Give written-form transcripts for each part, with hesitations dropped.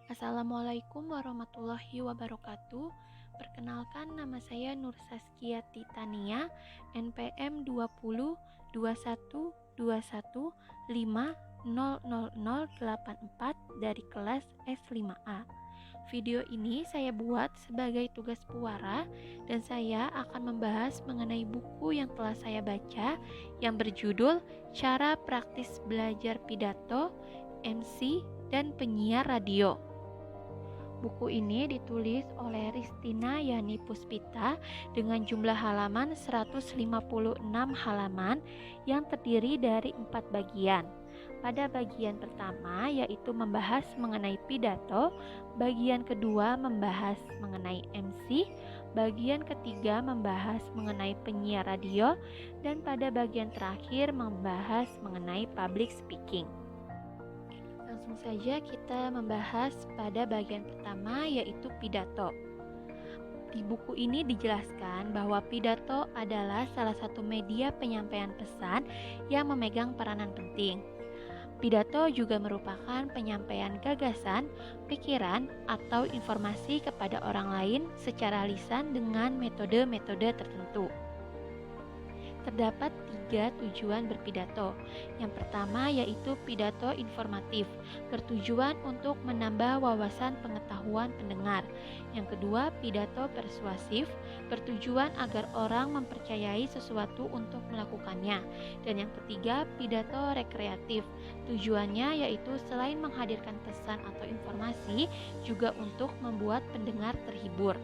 Assalamualaikum warahmatullahi wabarakatuh. Perkenalkan, nama saya Nur Saskia Titania, NPM 202121500084 dari kelas S5A. Video ini saya buat sebagai tugas puara dan saya akan membahas mengenai buku yang telah saya baca yang berjudul Cara Praktis Belajar Pidato, MC, dan Penyiar Radio. Buku ini ditulis oleh Ristina Yani Puspita dengan jumlah halaman 156 halaman yang terdiri dari 4 bagian. Pada bagian pertama yaitu membahas mengenai pidato, bagian kedua membahas mengenai MC, bagian ketiga membahas mengenai penyiar radio, dan pada bagian terakhir membahas mengenai public speaking. Langsung saja kita membahas pada bagian pertama yaitu pidato. Di buku ini dijelaskan bahwa pidato adalah salah satu media penyampaian pesan yang memegang peranan penting. Pidato juga merupakan penyampaian gagasan, pikiran, atau informasi kepada orang lain secara lisan dengan metode-metode tertentu. Terdapat 3 tujuan berpidato. Yang pertama yaitu pidato informatif, bertujuan untuk menambah wawasan pengetahuan pendengar. Yang kedua, pidato persuasif, bertujuan agar orang mempercayai sesuatu untuk melakukannya. Dan yang ketiga, pidato rekreatif, tujuannya yaitu selain menghadirkan pesan atau informasi, juga untuk membuat pendengar terhibur.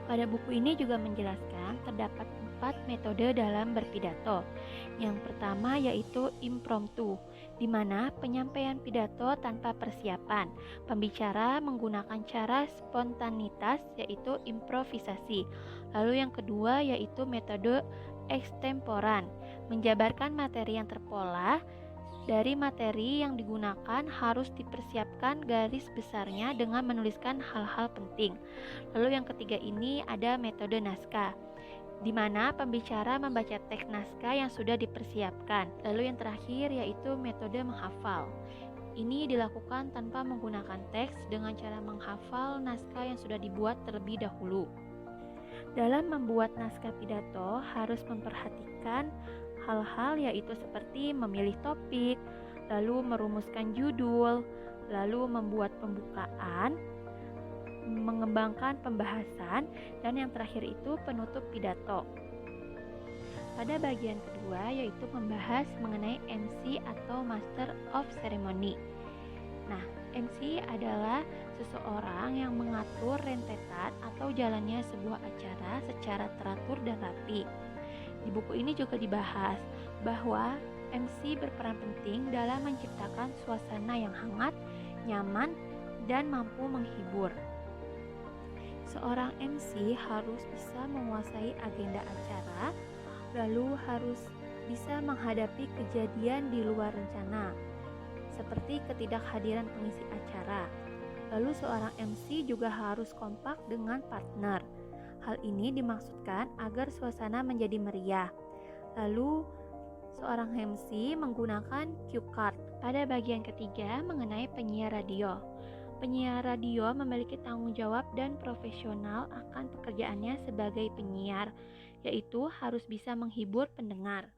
Pada buku ini juga menjelaskan terdapat 4 metode dalam berpidato. Yang pertama yaitu impromptu, di mana penyampaian pidato tanpa persiapan. Pembicara menggunakan cara spontanitas yaitu improvisasi. Lalu yang kedua yaitu metode ekstemporan, menjabarkan materi yang terpola. Dari materi yang digunakan harus dipersiapkan garis besarnya dengan menuliskan hal-hal penting. Lalu yang ketiga ini ada metode naskah, di mana pembicara membaca teks naskah yang sudah dipersiapkan. Lalu yang terakhir yaitu metode menghafal. Ini dilakukan tanpa menggunakan teks dengan cara menghafal naskah yang sudah dibuat terlebih dahulu. Dalam membuat naskah pidato harus memperhatikan hal-hal yaitu seperti memilih topik, lalu merumuskan judul, lalu membuat pembukaan, mengembangkan pembahasan, dan yang terakhir itu penutup pidato. Pada bagian kedua yaitu membahas mengenai MC atau Master of Ceremony. Nah, MC adalah seseorang yang mengatur rentetan atau jalannya sebuah acara secara teratur dan rapi. Di buku ini juga dibahas bahwa MC berperan penting dalam menciptakan suasana yang hangat, nyaman, dan mampu menghibur. Seorang MC harus bisa menguasai agenda acara, lalu harus bisa menghadapi kejadian di luar rencana, seperti ketidakhadiran pengisi acara. Lalu seorang MC juga harus kompak dengan partner. Hal ini dimaksudkan agar suasana menjadi meriah. Lalu seorang MC menggunakan cue card. Pada bagian ketiga mengenai penyiar radio. Penyiar radio memiliki tanggung jawab dan profesional akan pekerjaannya sebagai penyiar, yaitu harus bisa menghibur pendengar.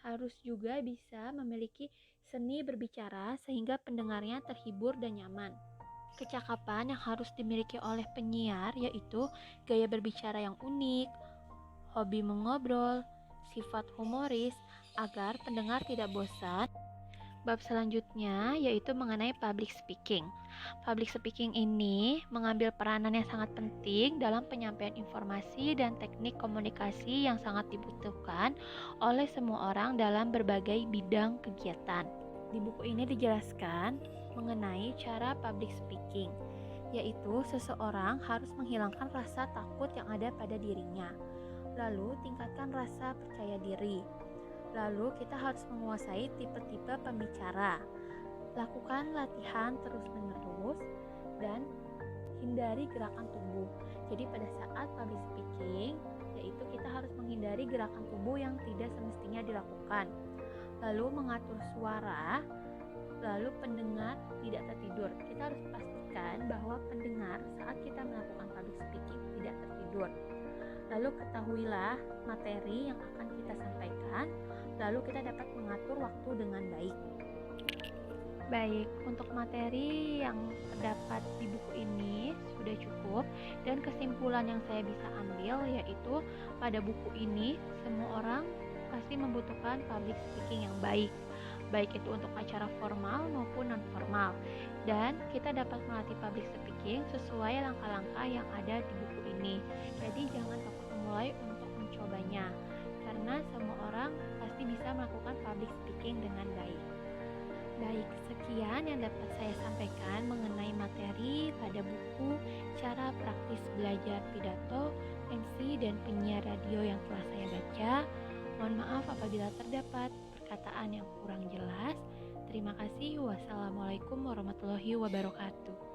Harus juga bisa memiliki seni berbicara sehingga pendengarnya terhibur dan nyaman. Kecakapan yang harus dimiliki oleh penyiar yaitu gaya berbicara yang unik, hobi mengobrol, sifat humoris agar pendengar tidak bosan. Bab selanjutnya yaitu mengenai public speaking. Public speaking ini mengambil peranan yang sangat penting dalam penyampaian informasi dan teknik komunikasi yang sangat dibutuhkan oleh semua orang dalam berbagai bidang kegiatan. Di buku ini dijelaskan mengenai cara public speaking, yaitu seseorang harus menghilangkan rasa takut yang ada pada dirinya. Lalu tingkatkan rasa percaya diri. Lalu kita harus menguasai tipe-tipe pembicara. Lakukan latihan terus-menerus dan hindari gerakan tubuh. Jadi pada saat public speaking, yaitu kita harus menghindari gerakan tubuh yang tidak semestinya dilakukan. Lalu mengatur suara, lalu pendengar tidak tertidur. Kita harus pastikan bahwa pendengar saat kita melakukan public speaking tidak tertidur. Lalu ketahuilah materi yang akan kita sampaikan, lalu kita dapat mengatur waktu dengan baik. Baik, untuk materi yang terdapat di buku ini sudah cukup, dan kesimpulan yang saya bisa ambil yaitu pada buku ini semua orang pasti membutuhkan public speaking yang baik itu untuk acara formal maupun non formal, dan kita dapat melatih public speaking sesuai langkah-langkah yang ada di buku ini. Jadi jangan takut memulai untuk mencobanya, karena semua orang pasti bisa melakukan public speaking dengan baik. Baik, sekian yang dapat saya sampaikan mengenai materi pada buku Cara Praktis Belajar Pidato, MC, dan Penyiar Radio yang telah saya baca. Mohon maaf apabila terdapat perkataan yang kurang jelas. Terima kasih. Wassalamualaikum warahmatullahi wabarakatuh.